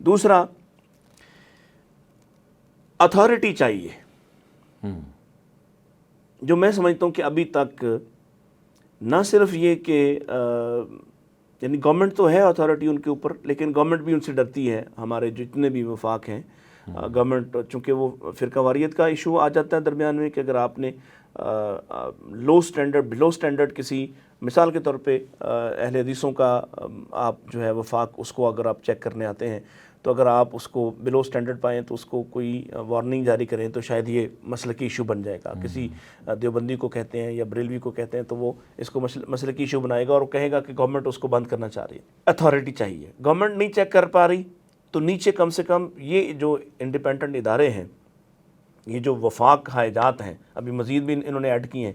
دوسرا اتھارٹی چاہیے، جو میں سمجھتا ہوں کہ ابھی تک نہ صرف یہ کہ یعنی گورنمنٹ تو ہے اتھارٹی ان کے اوپر، لیکن گورنمنٹ بھی ان سے ڈرتی ہے. ہمارے جتنے بھی وفاق ہیں گورنمنٹ، چونکہ وہ فرقہ واریت کا ایشو آ جاتا ہے درمیان میں کہ اگر آپ نے لو سٹینڈرڈ بلو سٹینڈرڈ کسی، مثال کے طور پہ اہل حدیثوں کا آپ جو ہے وفاق، اس کو اگر آپ چیک کرنے آتے ہیں تو اگر آپ اس کو بلو سٹینڈرڈ پائیں تو اس کو کوئی وارننگ جاری کریں تو شاید یہ مسلکی ایشو بن جائے گا. کسی دیوبندی کو کہتے ہیں یا بریلوی کو کہتے ہیں تو وہ اس کو مسلکی ایشو بنائے گا اور کہے گا کہ گورنمنٹ اس کو بند کرنا چاہ رہی ہے. اتھارٹی چاہیے. گورنمنٹ نہیں چیک کر پا رہی تو نیچے کم سے کم یہ جو انڈیپینڈنٹ ادارے ہیں، یہ جو وفاق حائجات ہیں، ابھی مزید بھی انہوں نے ایڈ کی ہیں،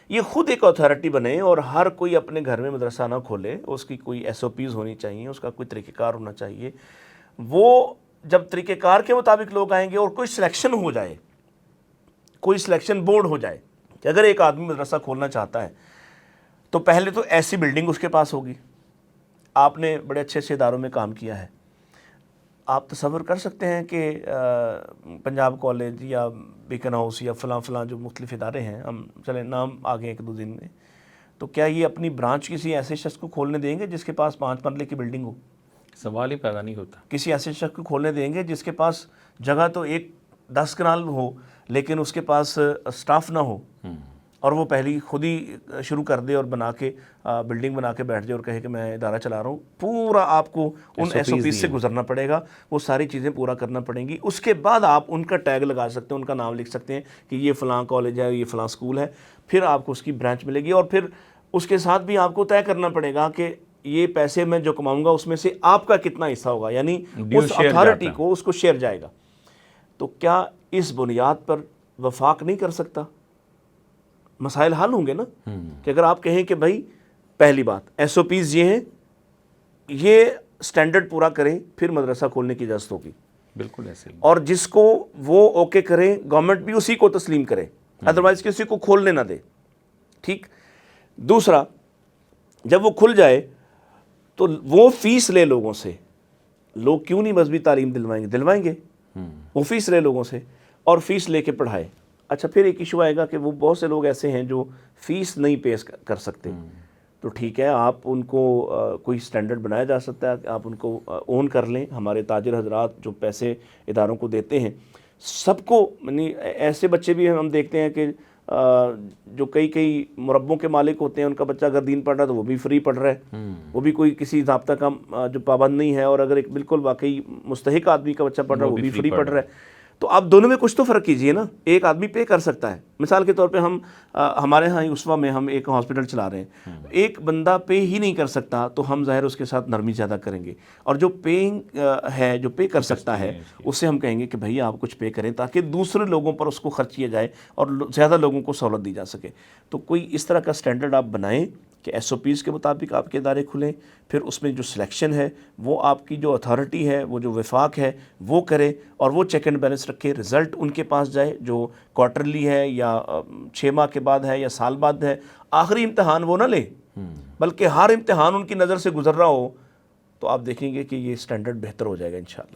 یہ خود ایک اتھارٹی بنے اور ہر کوئی اپنے گھر میں مدرسہ نہ کھولے. اس کی کوئی ایس او پیز ہونی چاہیے، اس کا کوئی طریقہ کار ہونا چاہیے. وہ جب طریقہ کار کے مطابق لوگ آئیں گے اور کوئی سلیکشن ہو جائے، کوئی سلیکشن بورڈ ہو جائے کہ اگر ایک آدمی مدرسہ کھولنا چاہتا ہے تو پہلے تو ایسی بلڈنگ اس کے پاس ہوگی. آپ نے بڑے اچھے اچھے اداروں میں کام کیا ہے، آپ تصور کر سکتے ہیں کہ پنجاب کالج یا بیکن ہاؤس یا فلاں فلاں جو مختلف ادارے ہیں، ہم چلیں نام آگے ایک دو دن میں، تو کیا یہ اپنی برانچ کسی ایسے شخص کو کھولنے دیں گے جس کے پاس 5 مرلے کی بلڈنگ ہو؟ سوال ہی پیدا نہیں ہوتا. کسی ایسے شخص کو کھولنے دیں گے جس کے پاس جگہ تو 10 کنال ہو لیکن اس کے پاس سٹاف نہ ہو، اور وہ پہلی خود ہی شروع کر دے اور بنا کے بلڈنگ بنا کے بیٹھ جائے اور کہے کہ میں ادارہ چلا رہا ہوں؟ پورا آپ کو ان ایس او پیز سے گزرنا پڑے گا، وہ ساری چیزیں پورا کرنا پڑیں گی. اس کے بعد آپ ان کا ٹیگ لگا سکتے ہیں، ان کا نام لکھ سکتے ہیں کہ یہ فلاں کالج ہے، یہ فلاں سکول ہے. پھر آپ کو اس کی برانچ ملے گی اور پھر اس کے ساتھ بھی آپ کو طے کرنا پڑے گا کہ یہ پیسے میں جو کماؤں گا اس میں سے آپ کا کتنا حصہ ہوگا، یعنی اس اتھارٹی کو اس کو شیئر جائے گا. تو کیا اس بنیاد پر وفاق نہیں کر سکتا؟ مسائل حل ہوں گے نا. کہ اگر آپ کہیں کہ بھائی پہلی بات ایس او پیز یہ ہیں، یہ سٹینڈرڈ پورا کریں، پھر مدرسہ کھولنے کی اجازت ہوگی. بالکل ایسے ہی. اور جس کو وہ اوکے کریں، گورنمنٹ بھی اسی کو تسلیم کرے، ادروائز کسی کو کھولنے نہ دے. ٹھیک. دوسرا، جب وہ کھل جائے تو وہ فیس لے لوگوں سے. لوگ کیوں نہیں مذہبی تعلیم دلوائیں گے. وہ فیس لے لوگوں سے اور فیس لے کے پڑھائے. اچھا، پھر ایک ایشو آئے گا کہ وہ بہت سے لوگ ایسے ہیں جو فیس نہیں پے کر سکتے. تو ٹھیک ہے، آپ ان کو کوئی سٹینڈرڈ بنایا جا سکتا ہے کہ آپ ان کو اون کر لیں. ہمارے تاجر حضرات جو پیسے اداروں کو دیتے ہیں، سب کو، یعنی ایسے بچے بھی ہم دیکھتے ہیں کہ جو کئی مربوں کے مالک ہوتے ہیں، ان کا بچہ اگر دین پڑھ رہا ہے تو وہ بھی فری پڑھ رہا ہے، وہ بھی کوئی کسی ضابطہ کا جو پابند نہیں ہے. اور اگر ایک بالکل واقعی مستحق آدمی کا بچہ پڑھ رہا ہے وہ بھی فری پڑھ رہا ہے. تو آپ دونوں میں کچھ تو فرق کیجئے نا. ایک آدمی پے کر سکتا ہے. مثال کے طور پہ ہمارے ہاں اسوا میں ہم ایک ہاسپٹل چلا رہے ہیں، ایک بندہ پے ہی نہیں کر سکتا تو ہم ظاہر اس کے ساتھ نرمی زیادہ کریں گے. اور جو پیئنگ ہے، جو پے کر سکتا ہے، اس سے ہم کہیں گے کہ بھائی آپ کچھ پے کریں تاکہ دوسرے لوگوں پر اس کو خرچ کیا جائے اور زیادہ لوگوں کو سہولت دی جا سکے. تو کوئی اس طرح کا سٹینڈرڈ آپ بنائیں کہ ایس او پیز کے مطابق آپ کے ادارے کھلیں. پھر اس میں جو سلیکشن ہے وہ آپ کی جو اتھارٹی ہے، وہ جو وفاق ہے وہ کرے اور وہ چیک اینڈ بیلنس رکھے. رزلٹ ان کے پاس جائے جو کوارٹرلی ہے یا 6 ماہ کے بعد ہے یا سال بعد ہے. آخری امتحان وہ نہ لے، بلکہ ہر امتحان ان کی نظر سے گزر رہا ہو. تو آپ دیکھیں گے کہ یہ سٹینڈرڈ بہتر ہو جائے گا انشاءاللہ.